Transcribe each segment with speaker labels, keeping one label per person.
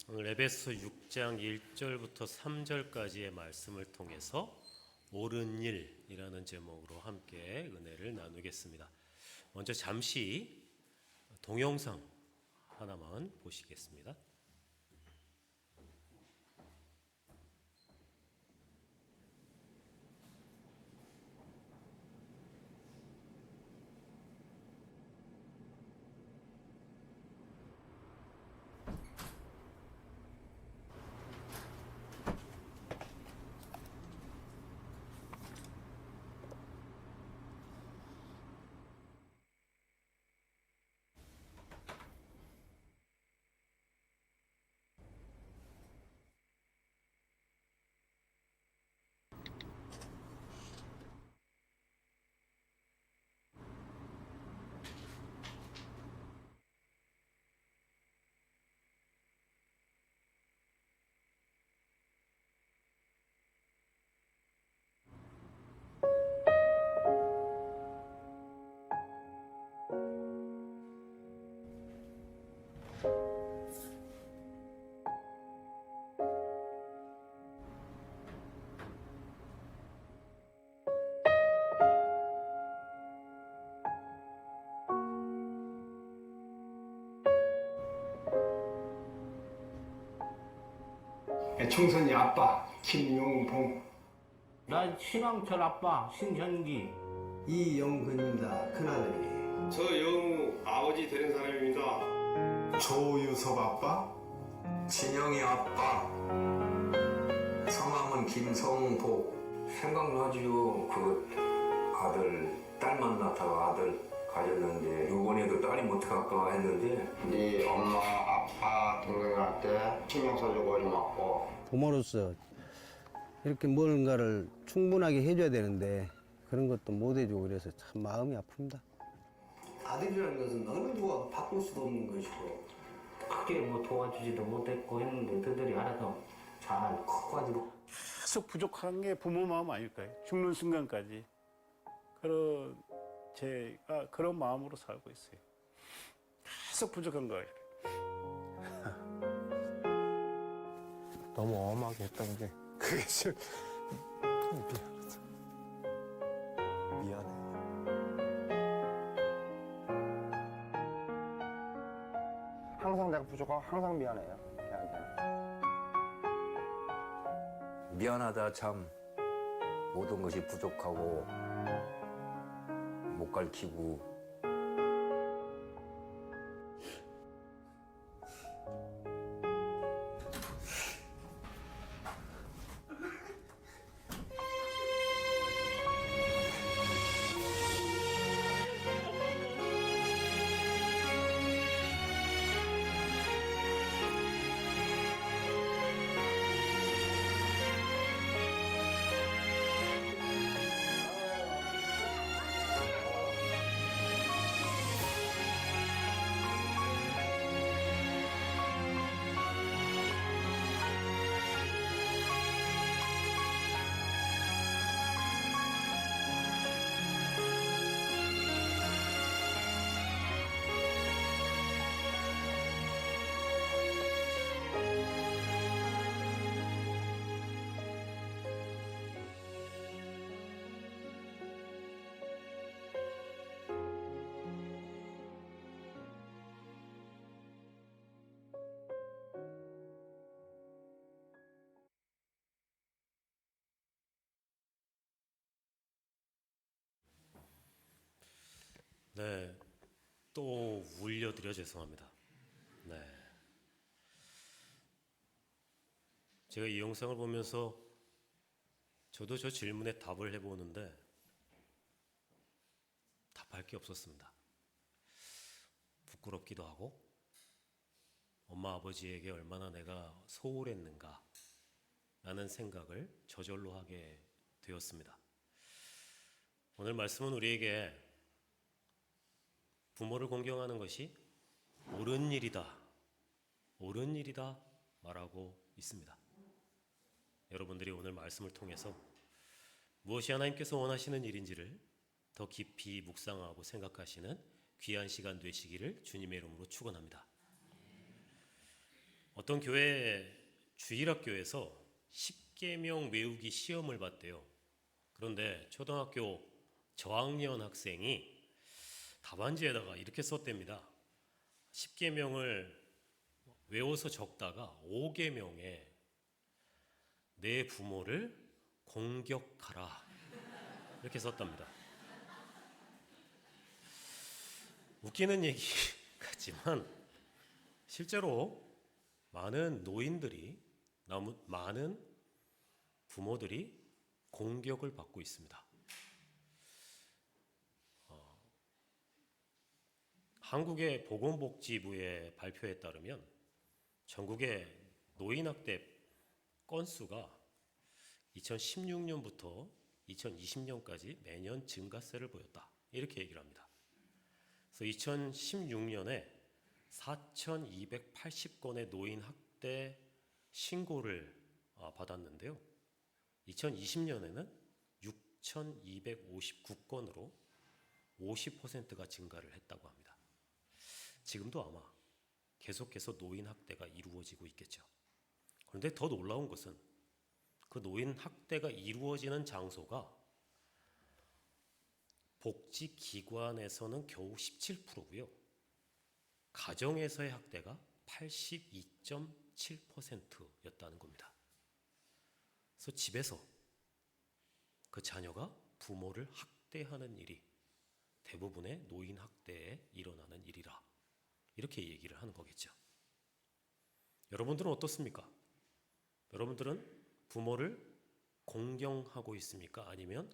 Speaker 1: 오늘 에베소 6장 1절부터 3절까지의 말씀을 통해서 옳은 일이라는 제목으로 함께 은혜를 나누겠습니다. 먼저 잠시 동영상 하나만 보시겠습니다.
Speaker 2: 총선이 아빠 김용봉,
Speaker 3: 난 신앙철 아빠 신현기.
Speaker 4: 이영근입니다. 큰아들이.
Speaker 5: 저 영우 아버지 되는 사람입니다.
Speaker 2: 조유섭 아빠,
Speaker 4: 진영이 아빠. 성함은 김성복. 생각나지요. 아들, 딸만 낳다가 아들 가졌는데 이번에도 딸이 못해 갈까 했는데
Speaker 5: 네 엄마 아빠 동생한테 신경 써주고 고맙고
Speaker 6: 부모로서 이렇게 뭔가를 충분하게 해줘야 되는데 그런 것도 못 해주고 그래서 참 마음이 아픕니다.
Speaker 4: 아들이라는 것은 어느 누가 바꿀 수도 없는 것이고
Speaker 3: 크게 뭐 도와주지도 못했고 했는데 너들이 알아서 잘 커가지고.
Speaker 7: 계속 부족한 게 부모 마음 아닐까요? 죽는 순간까지 그런 제가 그런 마음으로 살고 있어요. 계속 부족한 거예요.
Speaker 8: 너무 엄하게 했던 게 그게 지금 미안해. 항상 내가 부족하고 항상 미안해요. 걔한테는.
Speaker 4: 미안하다 참. 모든 것이 부족하고 못 가르치고
Speaker 1: 네, 또 울려드려 죄송합니다. 네, 제가 이 영상을 보면서 저도 저 질문에 답을 해보는데 답할 게 없었습니다. 부끄럽기도 하고 엄마 아버지에게 얼마나 내가 소홀했는가 라는 생각을 저절로 하게 되었습니다. 오늘 말씀은 우리에게 부모를 공경하는 것이 옳은 일이다, 옳은 일이다 말하고 있습니다. 여러분들이 오늘 말씀을 통해서 무엇이 하나님께서 원하시는 일인지를 더 깊이 묵상하고 생각하시는 귀한 시간 되시기를 주님의 이름으로 축원합니다. 어떤 교회 주일학교에서 10계명 외우기 시험을 봤대요. 그런데 초등학교 저학년 학생이 답안지에다가 이렇게 썼답니다. 10계명을 외워서 적다가 5계명에 내 부모를 공격하라 이렇게 썼답니다. 웃기는 얘기 같지만 실제로 많은 노인들이, 많은 부모들이 공격을 받고 있습니다. 한국의 보건복지부의 발표에 따르면 전국의 노인학대 건수가 2016년부터 2020년까지 매년 증가세를 보였다. 이렇게 얘기를 합니다. 그래서 2016년에 4,280건의 노인 학대 신고를 받았는데요. 2020년에는 6,259건으로 50%가 증가를 했다고 합니다. 지금도 아마 계속해서 노인 학대가 이루어지고 있겠죠. 그런데 더 놀라운 것은 그 노인 학대가 이루어지는 장소가 복지기관에서는 겨우 17%고요. 가정에서의 학대가 82.7%였다는 겁니다. 그래서 집에서 그 자녀가 부모를 학대하는 일이 대부분의 노인 학대에 일어나는 일이라 이렇게 얘기를 하는 거겠죠. 여러분들은 어떻습니까? 여러분들은 부모를 공경하고 있습니까? 아니면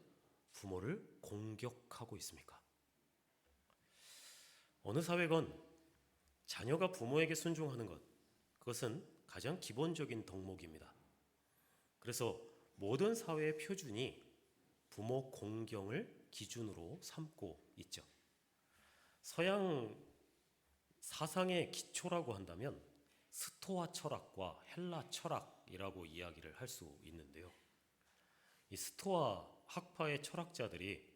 Speaker 1: 부모를 공격하고 있습니까? 어느 사회건 자녀가 부모에게 순종하는 것, 그것은 가장 기본적인 덕목입니다. 그래서 모든 사회의 표준이 부모 공경을 기준으로 삼고 있죠. 서양 사상의 기초라고 한다면 스토아 철학과 헬라 철학이라고 이야기를 할 수 있는데요. 이 스토아 학파의 철학자들이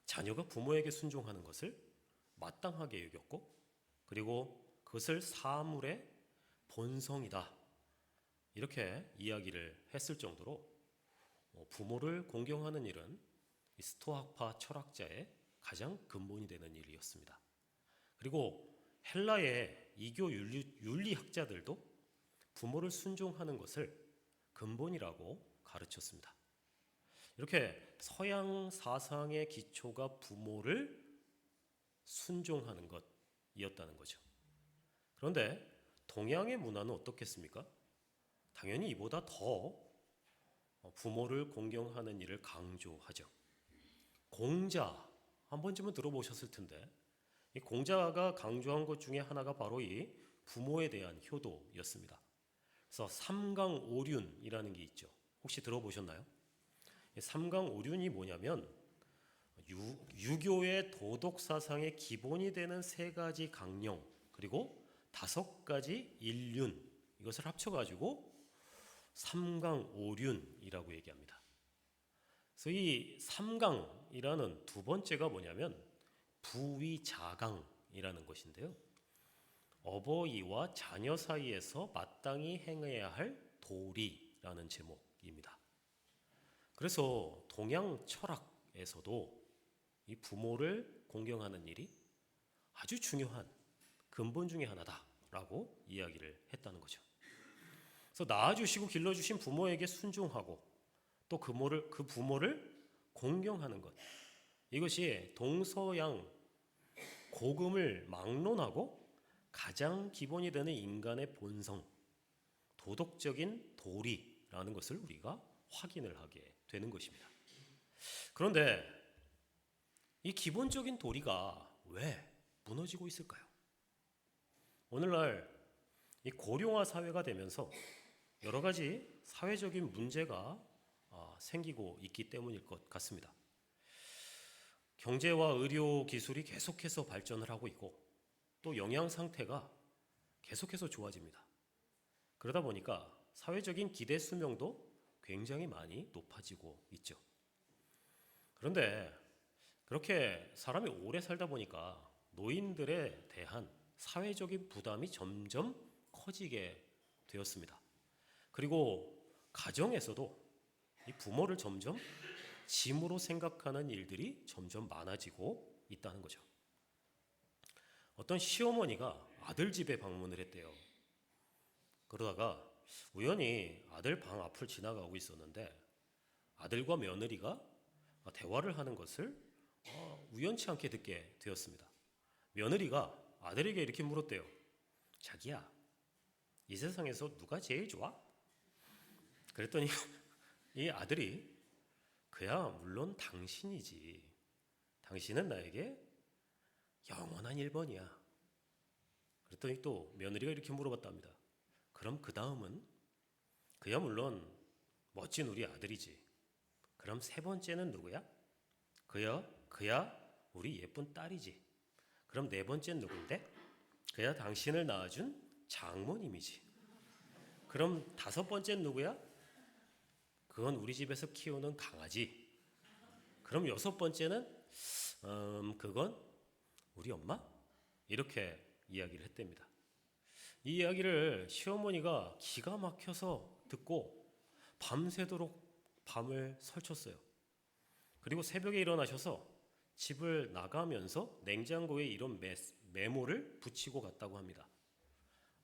Speaker 1: 자녀가 부모에게 순종하는 것을 마땅하게 여겼고, 그리고 그것을 사물의 본성이다 이렇게 이야기를 했을 정도로 부모를 공경하는 일은 이 스토아 학파 철학자의 가장 근본이 되는 일이었습니다. 그리고 헬라의 이교 윤리학자들도 부모를 순종하는 것을 근본이라고 가르쳤습니다. 이렇게 서양 사상의 기초가 부모를 순종하는 것이었다는 거죠. 그런데 동양의 문화는 어떻겠습니까? 당연히 이보다 더 부모를 공경하는 일을 강조하죠. 공자 한 번쯤은 들어보셨을 텐데, 이 공자가 강조한 것 중에 하나가 바로 이 부모에 대한 효도였습니다. 그래서 삼강오륜이라는 게 있죠. 혹시 들어보셨나요? 삼강오륜이 뭐냐면 유교의 도덕 사상의 기본이 되는 3가지 강령 그리고 5가지 일륜, 이것을 합쳐가지고 삼강오륜이라고 얘기합니다. 그래서 이 삼강이라는 두 번째가 뭐냐면 부위자강이라는 것인데요. 어버이와 자녀 사이에서 마땅히 행해야 할 도리라는 제목입니다. 그래서 동양 철학에서도 이 부모를 공경하는 일이 아주 중요한 근본 중에 하나다라고 이야기를 했다는 거죠. 그래서 낳아주시고 길러주신 부모에게 순종하고 또 그 부모를 공경하는 것, 이것이 동서양 고금을 막론하고 가장 기본이 되는 인간의 본성, 도덕적인 도리라는 것을 우리가 확인을 하게 되는 것입니다. 그런데 이 기본적인 도리가 왜 무너지고 있을까요? 오늘날 이 고령화 사회가 되면서 여러 가지 사회적인 문제가 생기고 있기 때문일 것 같습니다. 경제와 의료 기술이 계속해서 발전을 하고 있고 또 영양 상태가 계속해서 좋아집니다. 그러다 보니까 사회적인 기대 수명도 굉장히 많이 높아지고 있죠. 그런데 그렇게 사람이 오래 살다 보니까 노인들에 대한 사회적인 부담이 점점 커지게 되었습니다. 그리고 가정에서도 이 부모를 점점 짐으로 생각하는 일들이 점점 많아지고 있다는 거죠. 어떤 시어머니가 아들 집에 방문을 했대요. 그러다가 우연히 아들 방 앞을 지나가고 있었는데 아들과 며느리가 대화를 하는 것을 우연치 않게 듣게 되었습니다. 며느리가 아들에게 이렇게 물었대요. 자기야, 이 세상에서 누가 제일 좋아? 그랬더니 이 아들이 그야 물론 당신이지. 당신은 나에게 영원한 1번이야. 그랬더니 또 며느리가 이렇게 물어봤답니다. 그럼 그 다음은? 그야 물론 멋진 우리 아들이지. 그럼 3번째는 누구야? 그야 우리 예쁜 딸이지. 그럼 4번째는 누군데? 그야 당신을 낳아준 장모님이지. 그럼 5번째는 누구야? 그건 우리 집에서 키우는 강아지. 그럼 6번째는 그건 우리 엄마? 이렇게 이야기를 했답니다. 이 이야기를 시어머니가 기가 막혀서 듣고 밤새도록 밤을 설쳤어요. 그리고 새벽에 일어나셔서 집을 나가면서 냉장고에 이런 메모를 붙이고 갔다고 합니다.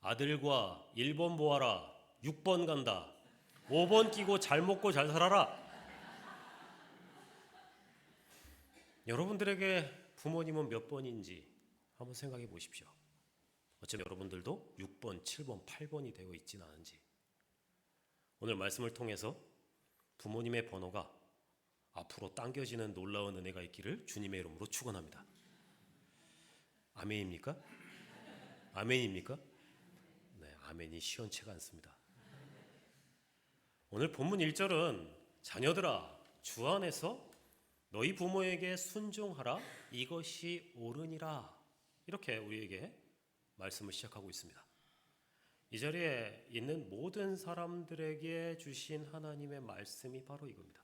Speaker 1: 아들과 1번 보아라. 6번 간다. 5번 끼고 잘 먹고 잘 살아라. 여러분들에게 부모님은 몇 번인지 한번 생각해 보십시오. 어쩌면 여러분들도 6번, 7번, 8번이 되어 있지는 않은지. 오늘 말씀을 통해서 부모님의 번호가 앞으로 당겨지는 놀라운 은혜가 있기를 주님의 이름으로 축원합니다. 아멘입니까? 아멘입니까? 네, 아멘이 시원치가 않습니다. 오늘 본문 1절은 자녀들아 주 안에서 너희 부모에게 순종하라 이것이 옳으니라 이렇게 우리에게 말씀을 시작하고 있습니다. 이 자리에 있는 모든 사람들에게 주신 하나님의 말씀이 바로 이겁니다.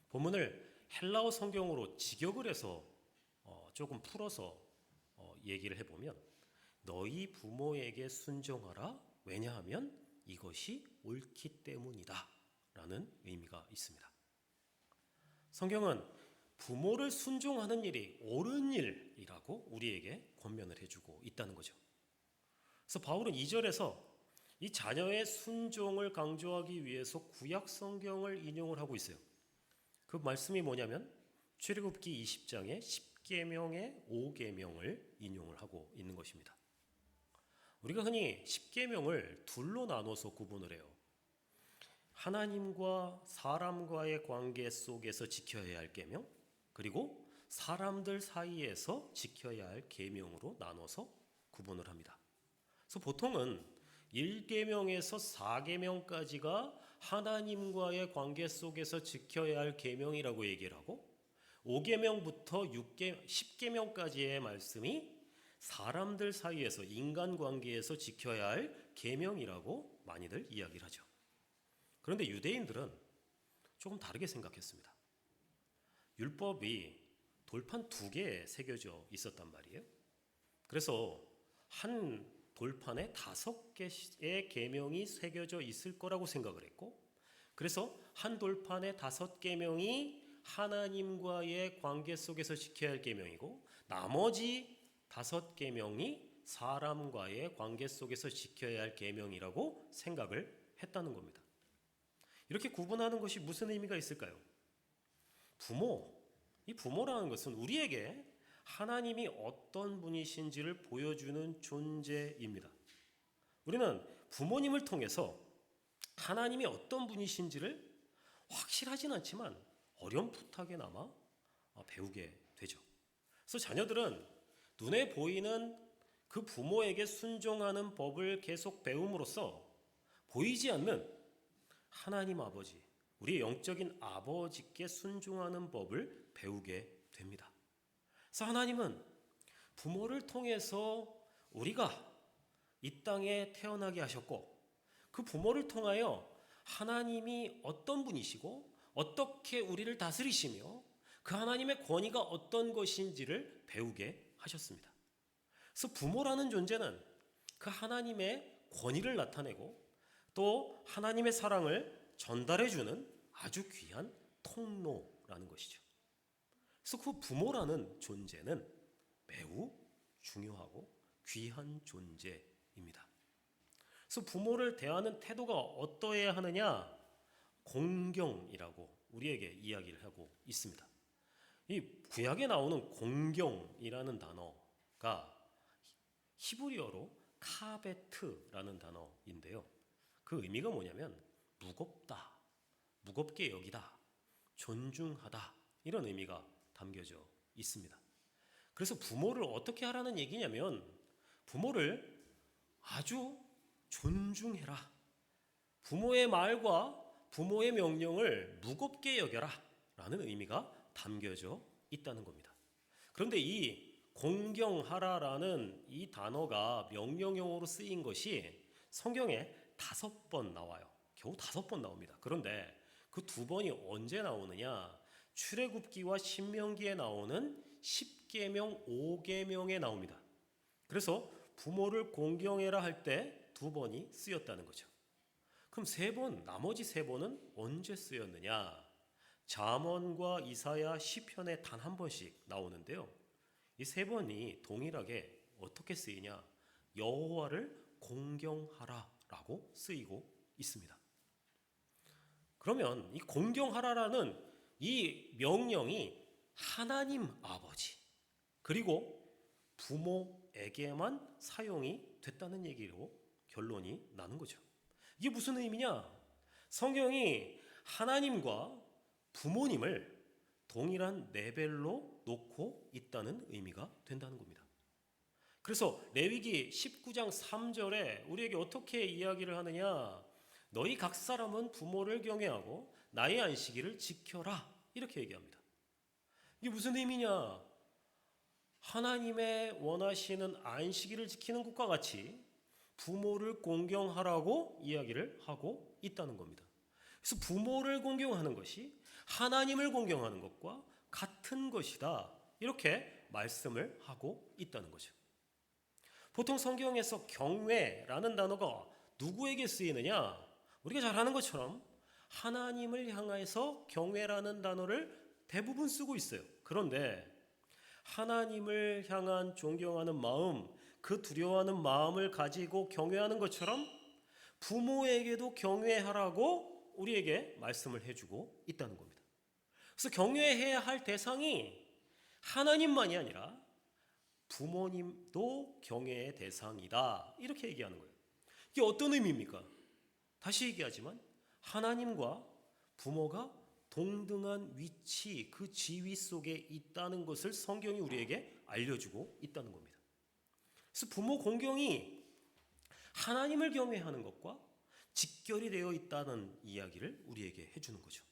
Speaker 1: 본문을 헬라어 성경으로 직역을 해서 조금 풀어서 얘기를 해보면 너희 부모에게 순종하라 왜냐하면 이것이 옳기 때문이다 라는 의미가 있습니다. 성경은 부모를 순종하는 일이 옳은 일이라고 우리에게 권면을 해주고 있다는 거죠. 그래서 바울은 2절에서 이 자녀의 순종을 강조하기 위해서 구약 성경을 인용을 하고 있어요. 그 말씀이 뭐냐면 출애굽기 20장의 10계명의 5계명을 인용을 하고 있는 것입니다. 우리가 흔히 10계명을 둘로 나눠서 구분을 해요. 하나님과 사람과의 관계 속에서 지켜야 할 계명, 그리고 사람들 사이에서 지켜야 할 계명으로 나눠서 구분을 합니다. 그래서 보통은 1계명에서 4계명까지가 하나님과의 관계 속에서 지켜야 할 계명이라고 얘기를 하고 5계명부터 10계명까지의 말씀이 사람들 사이에서 인간관계에서 지켜야 할 계명이라고 많이들 이야기를 하죠. 그런데 유대인들은 조금 다르게 생각했습니다. 율법이 돌판 2개에 새겨져 있었단 말이에요. 그래서 한 돌판에 5개의 계명이 새겨져 있을 거라고 생각을 했고, 그래서 한 돌판에 5계명이 하나님과의 관계 속에서 지켜야 할 계명이고 나머지 5계명이 사람과의 관계 속에서 지켜야 할 계명이라고 생각을 했다는 겁니다. 이렇게 구분하는 것이 무슨 의미가 있을까요? 이 부모라는 것은 우리에게 하나님이 어떤 분이신지를 보여주는 존재입니다. 우리는 부모님을 통해서 하나님이 어떤 분이신지를 확실하진 않지만 어렴풋하게나마 배우게 되죠. 그래서 자녀들은 눈에 보이는 그 부모에게 순종하는 법을 계속 배움으로써 보이지 않는 하나님 아버지, 우리의 영적인 아버지께 순종하는 법을 배우게 됩니다. 그래서 하나님은 부모를 통해서 우리가 이 땅에 태어나게 하셨고 그 부모를 통하여 하나님이 어떤 분이시고 어떻게 우리를 다스리시며 그 하나님의 권위가 어떤 것인지를 배우게 하셨습니다. 그래서 부모라는 존재는 그 하나님의 권위를 나타내고 또 하나님의 사랑을 전달해주는 아주 귀한 통로라는 것이죠. 그래서 그 부모라는 존재는 매우 중요하고 귀한 존재입니다. 그래서 부모를 대하는 태도가 어떠해야 하느냐? 공경이라고 우리에게 이야기를 하고 있습니다. 이 구약에 나오는 공경이라는 단어가 히브리어로 카베트라는 단어인데요. 그 의미가 뭐냐면 무겁다, 무겁게 여기다, 존중하다 이런 의미가 담겨져 있습니다. 그래서 부모를 어떻게 하라는 얘기냐면 부모를 아주 존중해라. 부모의 말과 부모의 명령을 무겁게 여겨라 라는 의미가 담겨져 있다는 겁니다. 그런데 이 공경하라라는 이 단어가 명령형으로 쓰인 것이 성경에 5번 나와요. 겨우 5번 나옵니다. 그런데 그 2번이 언제 나오느냐? 출애굽기와 신명기에 나오는 10계명, 5계명에 나옵니다. 그래서 부모를 공경해라 할 때 2번이 쓰였다는 거죠. 그럼 3번, 나머지 3번은 언제 쓰였느냐? 잠언과 이사야, 시편에 단 한 번씩 나오는데요. 이 3번이 동일하게 어떻게 쓰이냐? 여호와를 공경하라라고 쓰이고 있습니다. 그러면 이 공경하라라는 이 명령이 하나님 아버지 그리고 부모에게만 사용이 됐다는 얘기로 결론이 나는 거죠. 이게 무슨 의미냐? 성경이 하나님과 부모님을 동일한 레벨로 놓고 있다는 의미가 된다는 겁니다. 그래서 레위기 19장 3절에 우리에게 어떻게 이야기를 하느냐? 너희 각 사람은 부모를 경외하고 나의 안식일을 지켜라 이렇게 얘기합니다. 이게 무슨 의미냐? 하나님의 원하시는 안식일을 지키는 것과 같이 부모를 공경하라고 이야기를 하고 있다는 겁니다. 그래서 부모를 공경하는 것이 하나님을 공경하는 것과 같은 것이다 이렇게 말씀을 하고 있다는 거죠. 보통 성경에서 경외라는 단어가 누구에게 쓰이느냐? 우리가 잘 아는 것처럼 하나님을 향해서 경외라는 단어를 대부분 쓰고 있어요. 그런데 하나님을 향한 존경하는 마음, 그 두려워하는 마음을 가지고 경외하는 것처럼 부모에게도 경외하라고 우리에게 말씀을 해주고 있다는 겁니다. 그래서 경외해야 할 대상이 하나님만이 아니라 부모님도 경외의 대상이다 이렇게 얘기하는 거예요. 이게 어떤 의미입니까? 다시 얘기하지만 하나님과 부모가 동등한 위치, 그 지위 속에 있다는 것을 성경이 우리에게 알려주고 있다는 겁니다. 그래서 부모 공경이 하나님을 경외하는 것과 직결이 되어 있다는 이야기를 우리에게 해주는 거죠.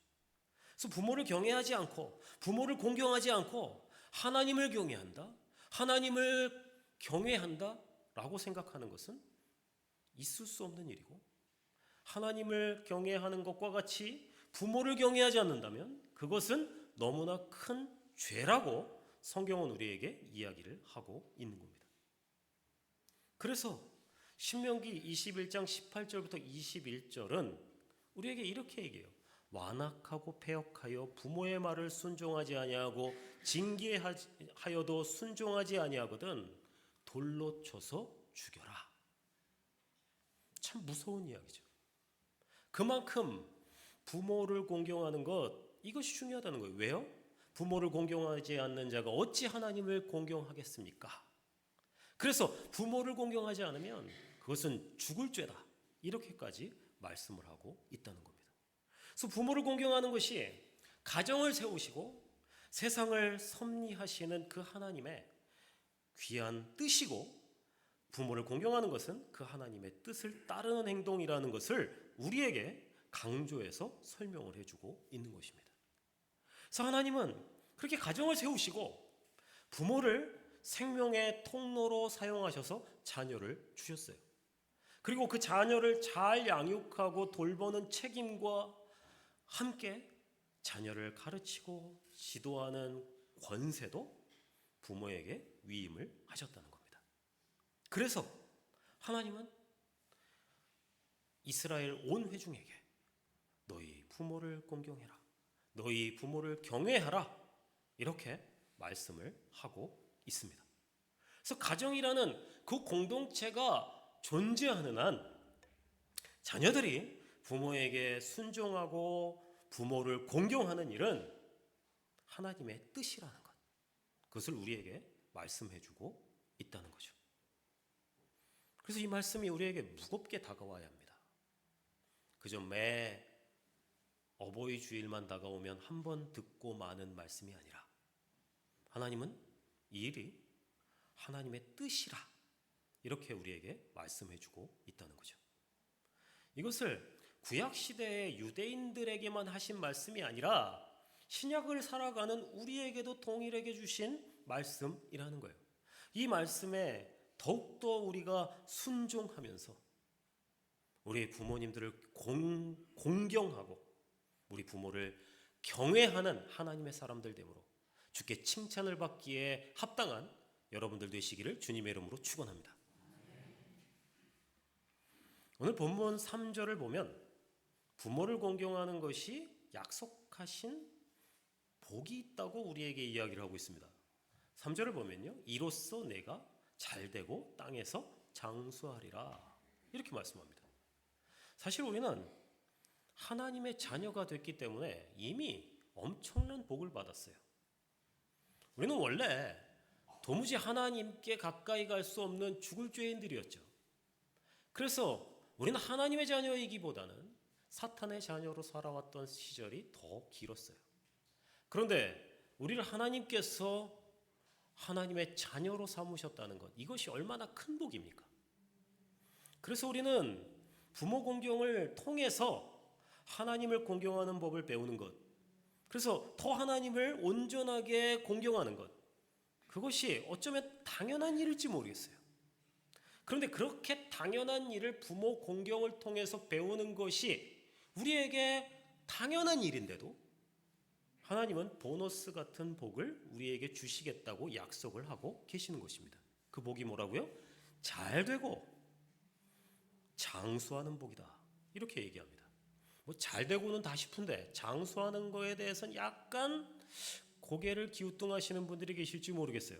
Speaker 1: 그래서 부모를 경외하지 않고 부모를 공경하지 않고 하나님을 경외한다, 하나님을 경외한다 라고 생각하는 것은 있을 수 없는 일이고 하나님을 경외하는 것과 같이 부모를 경외하지 않는다면 그것은 너무나 큰 죄라고 성경은 우리에게 이야기를 하고 있는 겁니다. 그래서 신명기 21장 18절부터 21절은 우리에게 이렇게 얘기해요. 완악하고 패역하여 부모의 말을 순종하지 아니하고 징계하여도 순종하지 아니하거든 돌로 쳐서 죽여라. 참 무서운 이야기죠. 그만큼 부모를 공경하는 것 이것이 중요하다는 거예요. 왜요? 부모를 공경하지 않는 자가 어찌 하나님을 공경하겠습니까? 그래서 부모를 공경하지 않으면 그것은 죽을 죄다. 이렇게까지 말씀을 하고 있다는 겁니다. 그래서 부모를 공경하는 것이 가정을 세우시고 세상을 섭리하시는 그 하나님의 귀한 뜻이고 부모를 공경하는 것은 그 하나님의 뜻을 따르는 행동이라는 것을 우리에게 강조해서 설명을 해주고 있는 것입니다. 그래서 하나님은 그렇게 가정을 세우시고 부모를 생명의 통로로 사용하셔서 자녀를 주셨어요. 그리고 그 자녀를 잘 양육하고 돌보는 책임과 함께 자녀를 가르치고 지도하는 권세도 부모에게 위임을 하셨다는 겁니다. 그래서 하나님은 이스라엘 온 회중에게 너희 부모를 공경해라, 너희 부모를 경외하라, 이렇게 말씀을 하고 있습니다. 그래서 가정이라는 그 공동체가 존재하는 한 자녀들이 부모에게 순종하고 부모를 공경하는 일은 하나님의 뜻이라는 것, 그것을 우리에게 말씀해주고 있다는 거죠. 그래서 이 말씀이 우리에게 무겁게 다가와야 합니다. 그저 매 어버이 주일만 다가오면 한 번 듣고 마는 말씀이 아니라 하나님은 이 일이 하나님의 뜻이라, 이렇게 우리에게 말씀해주고 있다는 거죠. 이것을 구약시대의 유대인들에게만 하신 말씀이 아니라 신약을 살아가는 우리에게도 동일하게 주신 말씀이라는 거예요. 이 말씀에 더욱더 우리가 순종하면서 우리 부모님들을 공경하고 우리 부모를 경외하는 하나님의 사람들 되므로 주께 칭찬을 받기에 합당한 여러분들 되시기를 주님의 이름으로 축원합니다. 오늘 본문 3절을 보면 부모를 공경하는 것이 약속하신 복이 있다고 우리에게 이야기를 하고 있습니다. 3절을 보면요, 이로써 내가 잘되고 땅에서 장수하리라, 이렇게 말씀합니다. 사실 우리는 하나님의 자녀가 됐기 때문에 이미 엄청난 복을 받았어요. 우리는 원래 도무지 하나님께 가까이 갈 수 없는 죽을 죄인들이었죠. 그래서 우리는 하나님의 자녀이기보다는 사탄의 자녀로 살아왔던 시절이 더 길었어요. 그런데 우리를 하나님께서 하나님의 자녀로 삼으셨다는 것, 이것이 얼마나 큰 복입니까? 그래서 우리는 부모 공경을 통해서 하나님을 공경하는 법을 배우는 것, 그래서 더 하나님을 온전하게 공경하는 것, 그것이 어쩌면 당연한 일일지 모르겠어요. 그런데 그렇게 당연한 일을 부모 공경을 통해서 배우는 것이 우리에게 당연한 일인데도 하나님은 보너스 같은 복을 우리에게 주시겠다고 약속을 하고 계시는 것입니다. 그 복이 뭐라고요? 잘되고 장수하는 복이다, 이렇게 얘기합니다. 뭐 잘되고는 다 싶은데 장수하는 거에 대해서는 약간 고개를 기우뚱하시는 분들이 계실지 모르겠어요.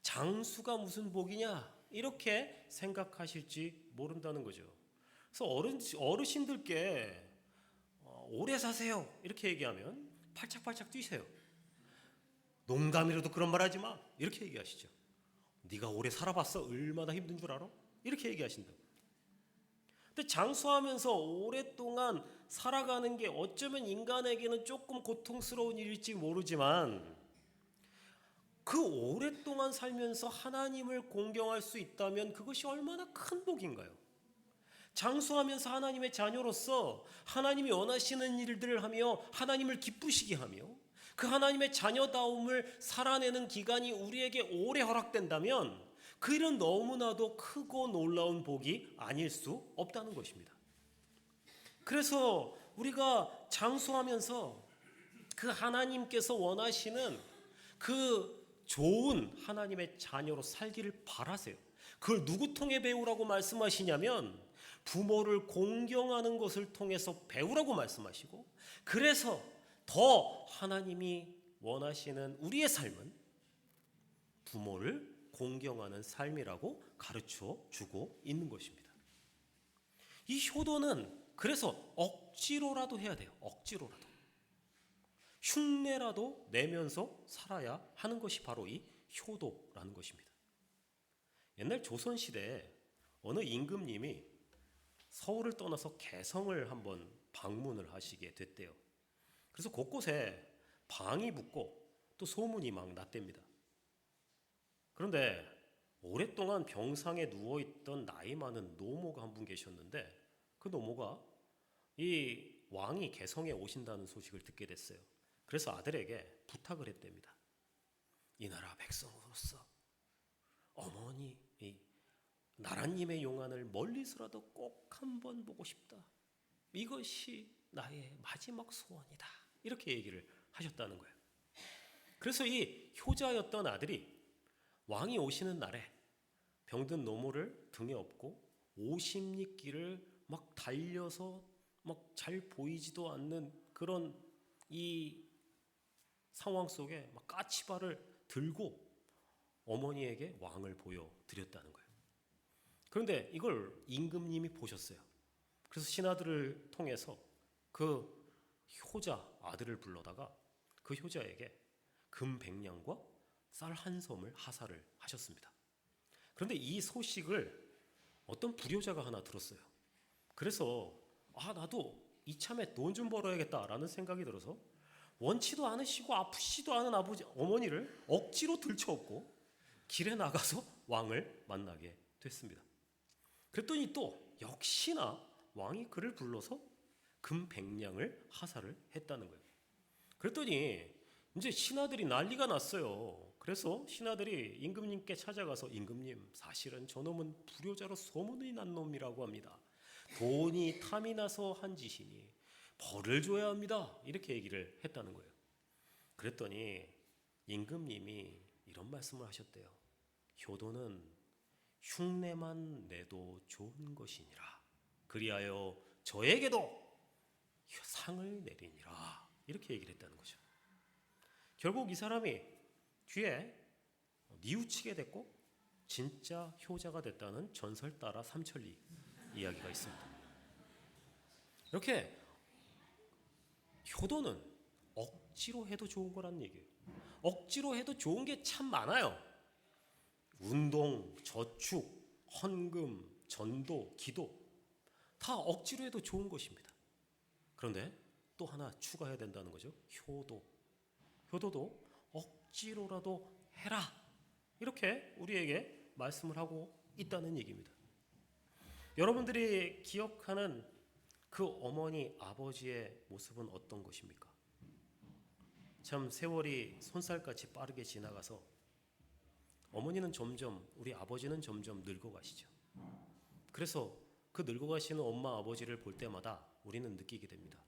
Speaker 1: 장수가 무슨 복이냐, 이렇게 생각하실지 모른다는 거죠. 그래서 어르신들께 오래 사세요, 이렇게 얘기하면 팔짝팔짝 뛰세요. 농담이라도 그런 말 하지 마, 이렇게 얘기하시죠. 네가 오래 살아봤어? 얼마나 힘든 줄 알아? 이렇게 얘기하신다고. 근데 장수하면서 오랫동안 살아가는 게 어쩌면 인간에게는 조금 고통스러운 일일지 모르지만 그 오랫동안 살면서 하나님을 공경할 수 있다면 그것이 얼마나 큰 복인가요? 장수하면서 하나님의 자녀로서 하나님이 원하시는 일들을 하며 하나님을 기쁘시게 하며 그 하나님의 자녀다움을 살아내는 기간이 우리에게 오래 허락된다면 그 일은 너무나도 크고 놀라운 복이 아닐 수 없다는 것입니다. 그래서 우리가 장수하면서 그 하나님께서 원하시는 그 좋은 하나님의 자녀로 살기를 바라세요. 그걸 누구 통해 배우라고 말씀하시냐면 부모를 공경하는 것을 통해서 배우라고 말씀하시고, 그래서 더 하나님이 원하시는 우리의 삶은 부모를 공경하는 삶이라고 가르쳐 주고 있는 것입니다. 이 효도는 그래서 억지로라도 해야 돼요. 억지로라도. 흉내라도 내면서 살아야 하는 것이 바로 이 효도라는 것입니다. 옛날 조선시대에 어느 임금님이 서울을 떠나서 개성을 한번 방문을 하시게 됐대요. 그래서 곳곳에 방이 붙고 또 소문이 막 났답니다. 그런데 오랫동안 병상에 누워있던 나이 많은 노모가 한 분 계셨는데 그 노모가 이 왕이 개성에 오신다는 소식을 듣게 됐어요. 그래서 아들에게 부탁을 했답니다. 이 나라 백성으로서 어머니 이 나라님의 용안을 멀리서라도 꼭 한번 보고 싶다. 이것이 나의 마지막 소원이다. 이렇게 얘기를 하셨다는 거예요. 그래서 이 효자였던 아들이 왕이 오시는 날에 병든 노모를 등에 업고 50리 길을 막 달려서 막 잘 보이지도 않는 그런 이 상황 속에 막 까치발을 들고 어머니에게 왕을 보여드렸다는 거예요. 그런데 이걸 임금님이 보셨어요. 그래서 신하들을 통해서 그 효자 아들을 불러다가 그 효자에게 금 100냥과 쌀 한 섬을 하사를 하셨습니다. 그런데 이 소식을 어떤 불효자가 하나 들었어요. 그래서 나도 이참에 돈 좀 벌어야겠다라는 생각이 들어서 원치도 않으시고 아프시도 않은 어머니를 억지로 들쳐업고 길에 나가서 왕을 만나게 됐습니다. 그랬더니 또 역시나 왕이 그를 불러서 금 100냥을 하사를 했다는 거예요. 그랬더니 이제 신하들이 난리가 났어요. 그래서 신하들이 임금님께 찾아가서 임금님, 사실은 저놈은 불효자로 소문이 난 놈이라고 합니다. 돈이 탐이 나서 한 짓이니 벌을 줘야 합니다. 이렇게 얘기를 했다는 거예요. 그랬더니 임금님이 이런 말씀을 하셨대요. 효도는 흉내만 내도 좋은 것이니라. 그리하여 저에게도 상을 내리니라. 이렇게 얘기를 했다는 거죠. 결국 이 사람이 뒤에 뉘우치게 됐고 진짜 효자가 됐다는 전설 따라 삼천리 이야기가 있습니다. 이렇게 효도는 억지로 해도 좋은 거라는 얘기예요. 억지로 해도 좋은 게 참 많아요. 운동, 저축, 헌금, 전도, 기도 다 억지로 해도 좋은 것입니다. 그런데 또 하나 추가해야 된다는 거죠. 효도. 효도도 억지로라도 해라. 이렇게 우리에게 말씀을 하고 있다는 얘기입니다. 여러분들이 기억하는 그 어머니, 아버지의 모습은 어떤 것입니까? 참 세월이 손살같이 빠르게 지나가서 어머니는 점점, 우리 아버지는 점점 늙어가시죠. 그래서 그 늙어가시는 엄마, 아버지를 볼 때마다 우리는 느끼게 됩니다.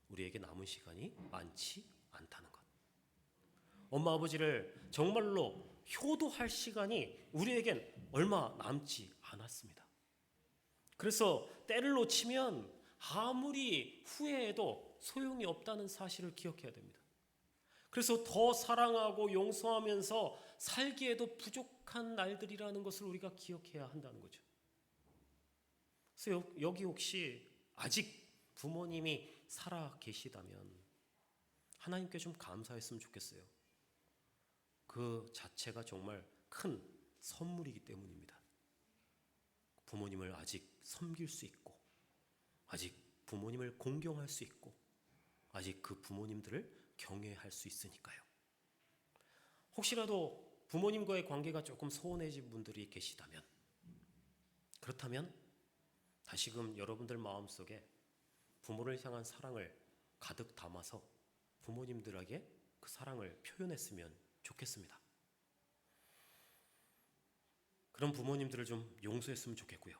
Speaker 1: 우리에게 남은 시간이 많지 않다는 것. 엄마, 아버지를 정말로 효도할 시간이 우리에겐 얼마 남지 않았습니다. 그래서 때를 놓치면 아무리 후회해도 소용이 없다는 사실을 기억해야 됩니다. 그래서 더 사랑하고 용서하면서 살기에도 부족한 날들이라는 것을 우리가 기억해야 한다는 거죠. 그래서 여기 혹시 아직 부모님이 살아 계시다면 하나님께 좀 감사했으면 좋겠어요. 그 자체가 정말 큰 선물이기 때문입니다. 부모님을 아직 섬길 수 있고, 아직 부모님을 공경할 수 있고, 아직 그 부모님들을 경외할 수 있으니까요. 혹시라도 부모님과의 관계가 조금 소원해진 분들이 계시다면, 그렇다면 다시금 여러분들 마음속에 부모를 향한 사랑을 가득 담아서 부모님들에게 그 사랑을 표현했으면 좋겠습니다. 그런 부모님들을 좀 용서했으면 좋겠고요.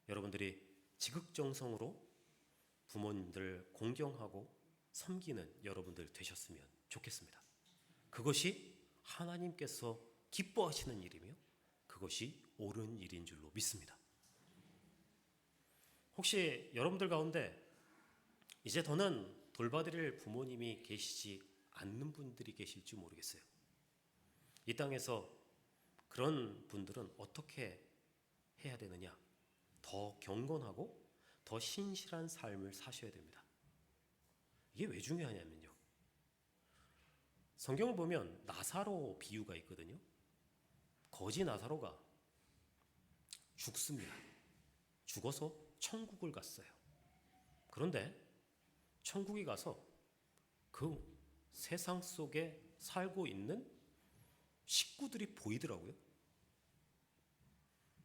Speaker 1: 여러분들이 지극정성으로 부모님들 공경하고 섬기는 여러분들 되셨으면 좋겠습니다. 그것이 하나님께서 기뻐하시는 일이며 그것이 옳은 일인 줄로 믿습니다. 혹시 여러분들 가운데 이제 더는 돌봐드릴 부모님이 계시지 않는 분들이 계실지 모르겠어요. 이 땅에서 그런 분들은 어떻게 해야 되느냐? 더 경건하고 더 신실한 삶을 사셔야 됩니다. 이게 왜 중요하냐면요. 성경을 보면 나사로 비유가 있거든요. 거지 나사로가 죽습니다. 죽어서 천국을 갔어요. 그런데 천국에 가서 그 세상 속에 살고 있는 식구들이 보이더라고요.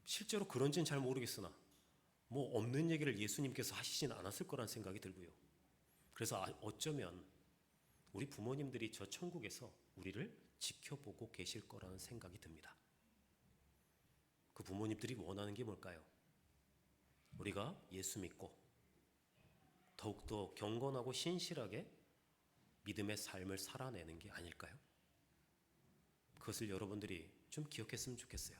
Speaker 1: 실제로 그런지는 잘 모르겠으나 뭐 없는 얘기를 예수님께서 하시진 않았을 거란 생각이 들고요. 그래서 어쩌면 우리 부모님들이 저 천국에서 우리를 지켜보고 계실 거라는 생각이 듭니다. 그 부모님들이 원하는 게 뭘까요? 우리가 예수 믿고 더욱더 경건하고 신실하게 믿음의 삶을 살아내는 게 아닐까요? 그것을 여러분들이 좀 기억했으면 좋겠어요.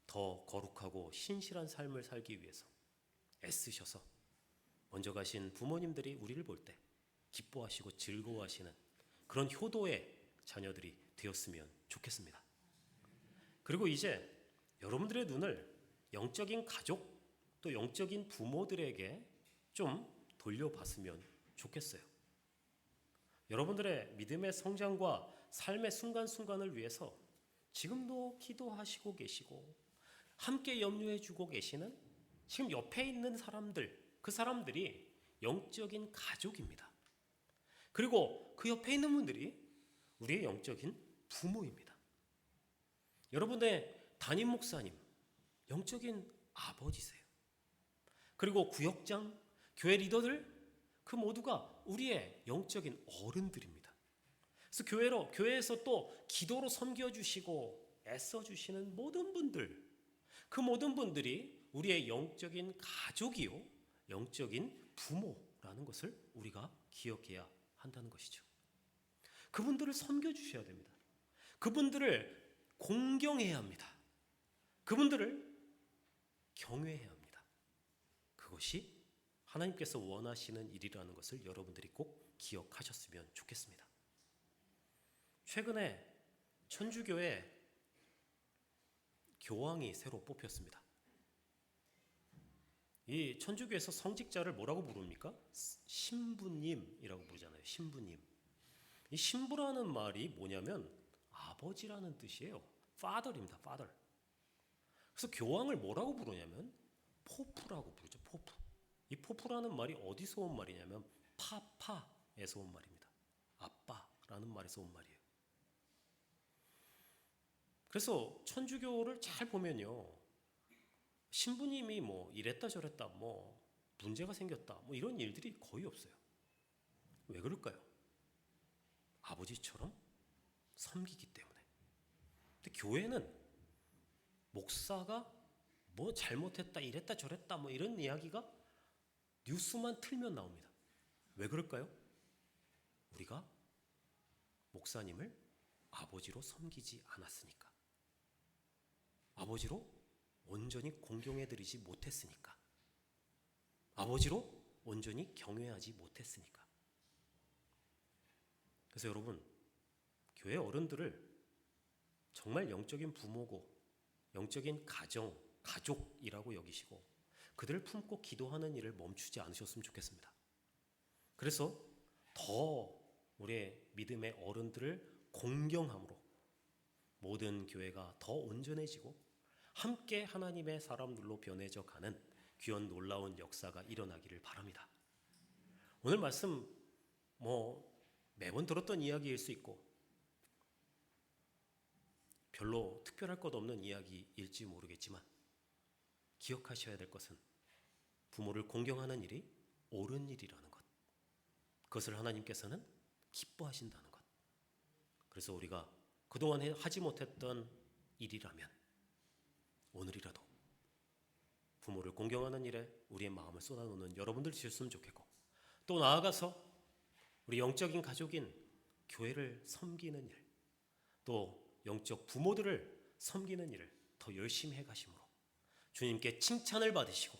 Speaker 1: 더 더 거룩하고 신실한 삶을 살기 위해서 애쓰셔서 먼저 가신 부모님들이 우리를 볼 때 기뻐하시고 즐거워하시는 그런 효도의 자녀들이 되었으면 좋겠습니다. 그리고 이제 여러분들의 눈을 영적인 가족 또 영적인 부모들에게 좀 돌려봤으면 좋겠어요. 여러분들의 믿음의 성장과 삶의 순간순간을 위해서 지금도 기도하시고 계시고 함께 염려해 주고 계시는 지금 옆에 있는 사람들, 그 사람들이 영적인 가족입니다. 그리고 그 옆에 있는 분들이 우리의 영적인 부모입니다. 여러분의 담임 목사님, 영적인 아버지세요. 그리고 구역장, 교회 리더들, 그 모두가 우리의 영적인 어른들입니다. 그래서 교회에서 또 기도로 섬겨주시고 애써주시는 모든 분들, 그 모든 분들이 우리의 영적인 가족이요, 영적인 부모라는 것을 우리가 기억해야 한다는 것이죠. 그분들을 섬겨주셔야 됩니다. 그분들을 공경해야 합니다. 그분들을 경외해야 합니다. 그것이 하나님께서 원하시는 일이라는 것을 여러분들이 꼭 기억하셨으면 좋겠습니다. 최근에 천주교회 교황이 새로 뽑혔습니다. 이 천주교에서 성직자를 뭐라고 부릅니까? 신부님이라고 부르잖아요. 신부님. 이 신부라는 말이 뭐냐면 아버지라는 뜻이에요. father입니다. father. 그래서 교황을 뭐라고 부르냐면 포프라고 부르죠. 포프. 이 포프라는 말이 어디서 온 말이냐면 파파에서 온 말입니다. 아빠라는 말에서 온 말이에요. 그래서 천주교를 잘 보면요, 신부님이 뭐 이랬다 저랬다 뭐 문제가 생겼다 뭐 이런 일들이 거의 없어요. 왜 그럴까요? 아버지처럼 섬기기 때문에. 근데 교회는 목사가 뭐 잘못했다 이랬다 저랬다 뭐 이런 이야기가 뉴스만 틀면 나옵니다. 왜 그럴까요? 우리가 목사님을 아버지로 섬기지 않았으니까. 아버지로 온전히 공경해드리지 못했으니까. 아버지로 온전히 경외하지 못했으니까. 그래서 여러분, 교회 어른들을 정말 영적인 부모고 영적인 가족이라고 여기시고 그들을 품고 기도하는 일을 멈추지 않으셨으면 좋겠습니다. 그래서 더 우리의 믿음의 어른들을 공경함으로 모든 교회가 더 온전해지고 함께 하나님의 사람들로 변해져 가는 귀한 놀라운 역사가 일어나기를 바랍니다. 오늘 말씀 매번 들었던 이야기일 수 있고 별로 특별할 것 없는 이야기일지 모르겠지만 기억하셔야 될 것은 부모를 공경하는 일이 옳은 일이라는 것. 그것을 하나님께서는 기뻐하신다는 것. 그래서 우리가 그동안 하지 못했던 일이라면 오늘이라도 부모를 공경하는 일에 우리의 마음을 쏟아놓는 여러분들 되셨으면 좋겠고, 또 나아가서 우리 영적인 가족인 교회를 섬기는 일, 또 영적 부모들을 섬기는 일을 더 열심히 해가심으로 주님께 칭찬을 받으시고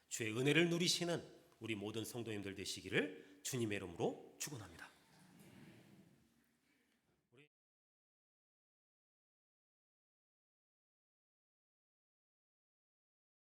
Speaker 1: 주의 은혜를 누리시는 우리 모든 성도님들 되시기를 주님의 이름으로 축원합니다.